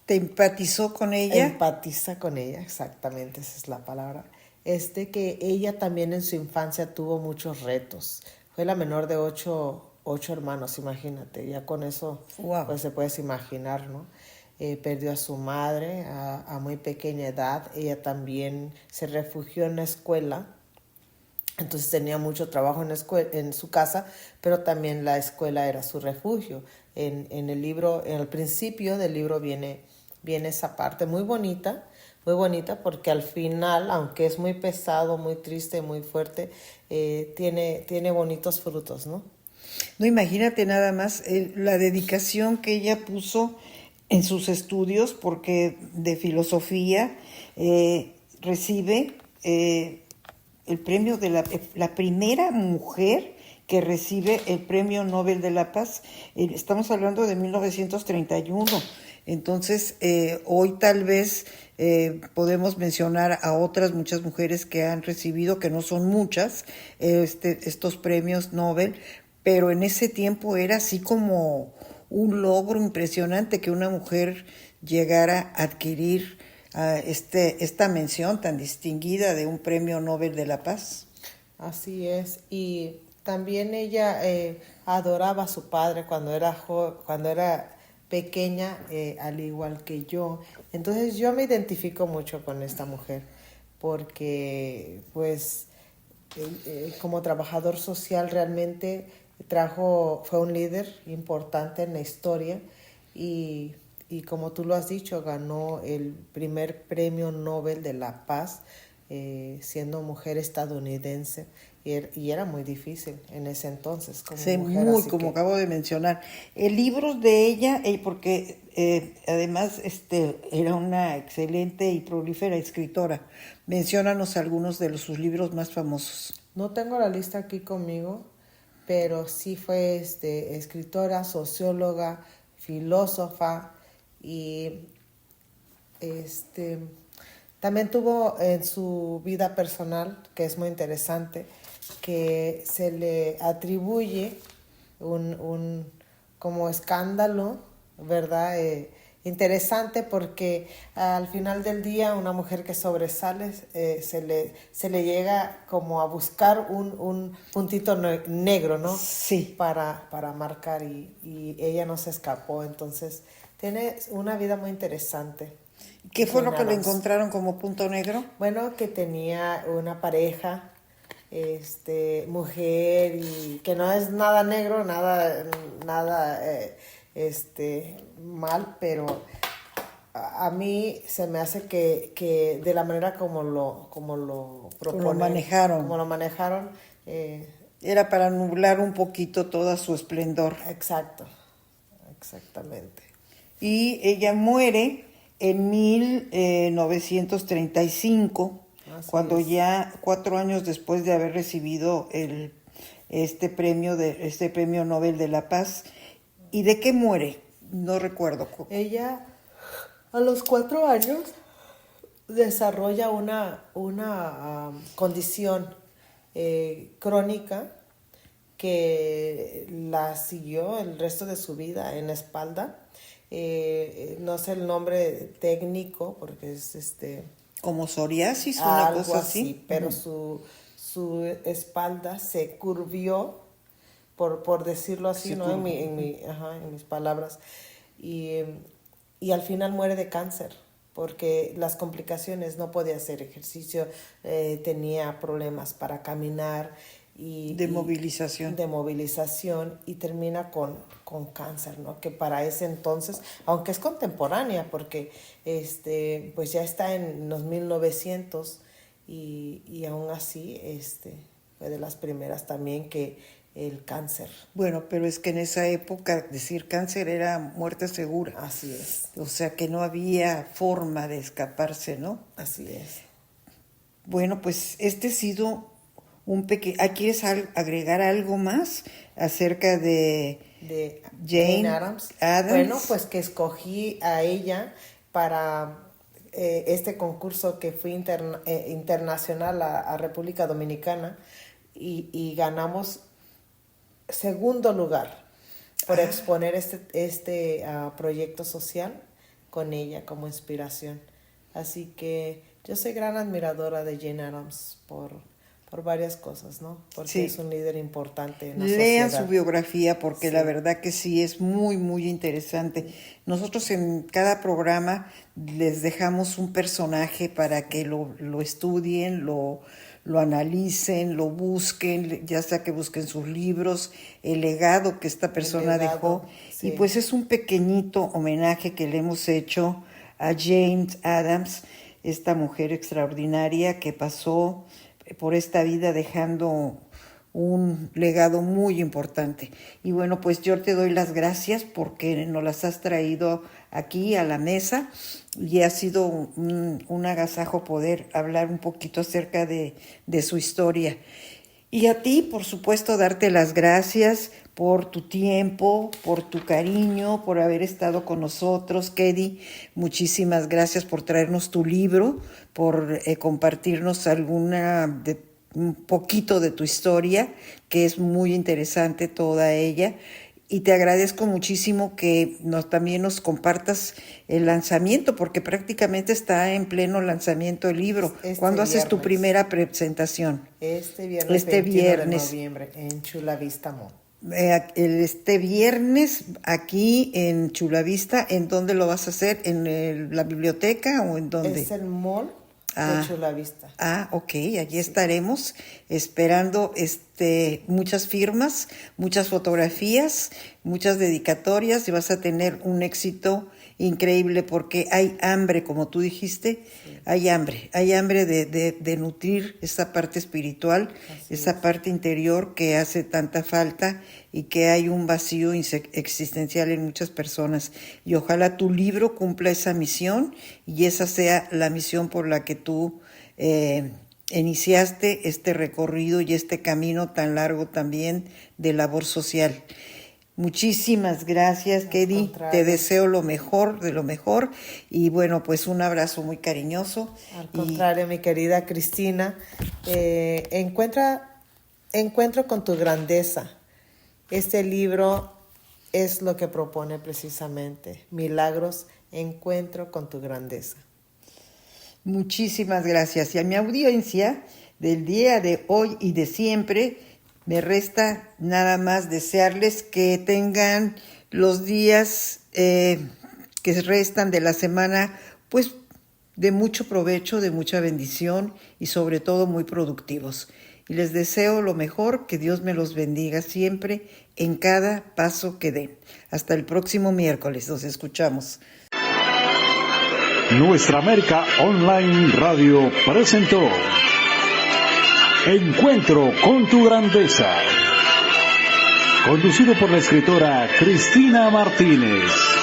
¿Te empatizó con ella? Empatiza con ella, exactamente, esa es la palabra. Es de que ella también en su infancia tuvo muchos retos. Fue la menor de ocho hermanos, imagínate. Ya con eso, wow, pues se puedes imaginar, ¿no? Perdió a su madre a muy pequeña edad. Ella también se refugió en la escuela. Entonces tenía mucho trabajo en su casa, pero también la escuela era su refugio. En el libro, en el principio del libro viene esa parte muy bonita porque al final, aunque es muy pesado, muy triste, muy fuerte, tiene bonitos frutos, ¿no? No, imagínate nada más la dedicación que ella puso en sus estudios, porque de filosofía recibe el premio de la primera mujer que recibe el Premio Nobel de la Paz. Estamos hablando de 1931. Entonces, hoy tal vez podemos mencionar a otras muchas mujeres que han recibido, que no son muchas, estos premios Nobel, pero en ese tiempo era así como un logro impresionante que una mujer llegara a adquirir esta mención tan distinguida de un Premio Nobel de la Paz. Así es, y también ella adoraba a su padre cuando era pequeña, al igual que yo. Entonces yo me identifico mucho con esta mujer porque pues como trabajador social realmente fue un líder importante en la historia y como tú lo has dicho, ganó el primer premio Nobel de la Paz siendo mujer estadounidense y era muy difícil en ese entonces como sí, mujer. Muy, como acabo de mencionar. Libros de ella, porque además era una excelente y prolífera escritora. Menciónanos algunos de sus libros más famosos. No tengo la lista aquí conmigo, pero sí fue escritora, socióloga, filósofa y también tuvo en su vida personal, que es muy interesante, que se le atribuye un como escándalo, ¿verdad? Interesante porque al final del día una mujer que sobresale se le llega como a buscar un puntito negro, ¿no? Sí. Para marcar y ella no se escapó, entonces tiene una vida muy interesante. ¿Qué fue lo Jane que le Addams. encontraron como punto negro? Bueno, que tenía una pareja, mujer, y que no es nada negro, nada, mal, pero a mí se me hace que de la manera como lo manejaron. como lo manejaron, Era para nublar un poquito toda su esplendor. exacto, exactamente. Y ella muere en 1935, Así cuando es. ya 4 años después de haber recibido este premio Nobel de la Paz. ¿Y de qué muere? No recuerdo. Ella a los 4 años desarrolla una condición crónica que la siguió el resto de su vida en la espalda. No sé el nombre técnico porque es Como psoriasis, una algo cosa así, así. pero su espalda se curvió, por decirlo así, Se ¿no? curvió. En mis palabras. Y al final muere de cáncer, porque las complicaciones, no podía hacer ejercicio, tenía problemas para caminar. De movilización. De movilización, y termina con cáncer, ¿no? Que para ese entonces, aunque es contemporánea, porque pues ya está en los 1900, y aún así fue de las primeras también que el cáncer. Bueno, pero es que en esa época decir cáncer era muerte segura. Así es. O sea que no había forma de escaparse, ¿no? Así es. Bueno, pues ha sido un pequeño... ¿Quieres agregar algo más acerca de Jane Addams? Addams? Bueno, pues que escogí a ella para este concurso que fue internacional a República Dominicana, y ganamos segundo lugar por exponer este proyecto social con ella como inspiración. Así que yo soy gran admiradora de Jane Addams por varias cosas, ¿no? Porque sí, es un líder importante en la lean sociedad. su biografía, porque sí, la verdad que sí es muy, muy interesante. Nosotros en cada programa les dejamos un personaje para que lo estudien, lo analicen, lo busquen, ya sea que busquen sus libros, el legado que esta persona dejó. sí. Y pues es un pequeñito homenaje que le hemos hecho a Jane Addams, esta mujer extraordinaria que pasó por esta vida dejando un legado muy importante. Y bueno, pues yo te doy las gracias porque nos las has traído aquí a la mesa, y ha sido un agasajo poder hablar un poquito acerca de su historia. Y a ti, por supuesto, darte las gracias por tu tiempo, por tu cariño, por haber estado con nosotros. Kedi, muchísimas gracias por traernos tu libro, por compartirnos un poquito de tu historia, que es muy interesante toda ella. Y te agradezco muchísimo que también nos compartas el lanzamiento, porque prácticamente está en pleno lanzamiento el libro. ¿Cuándo haces tu primera presentación? Este viernes 21 de noviembre en Chula Vista Mall. Este viernes aquí en Chula Vista. ¿En dónde lo vas a hacer? ¿En la biblioteca o en dónde? Es el mall de Chula Vista. Ok, allí estaremos esperando muchas firmas, muchas fotografías, muchas dedicatorias, y vas a tener un éxito increíble, porque hay hambre, como tú dijiste, sí. hay hambre de nutrir esa parte espiritual, esa parte interior que hace tanta falta, y que hay un vacío existencial en muchas personas. Y ojalá tu libro cumpla esa misión, y esa sea la misión por la que tú iniciaste este recorrido y este camino tan largo también de labor social. Muchísimas gracias, Kedi. Te deseo lo mejor de lo mejor, y bueno, pues un abrazo muy cariñoso. Al contrario, mi querida Cristina, encuentro con tu grandeza. Este libro es lo que propone precisamente: milagros, encuentro con tu grandeza. Muchísimas gracias. Y a mi audiencia del día de hoy y de siempre, me resta nada más desearles que tengan los días que restan de la semana, pues de mucho provecho, de mucha bendición y sobre todo muy productivos. Y les deseo lo mejor, que Dios me los bendiga siempre en cada paso que den. Hasta el próximo miércoles, nos escuchamos. Nuestra América Online Radio presentó Encuentro con tu grandeza, conducido por la escritora Cristina Martínez.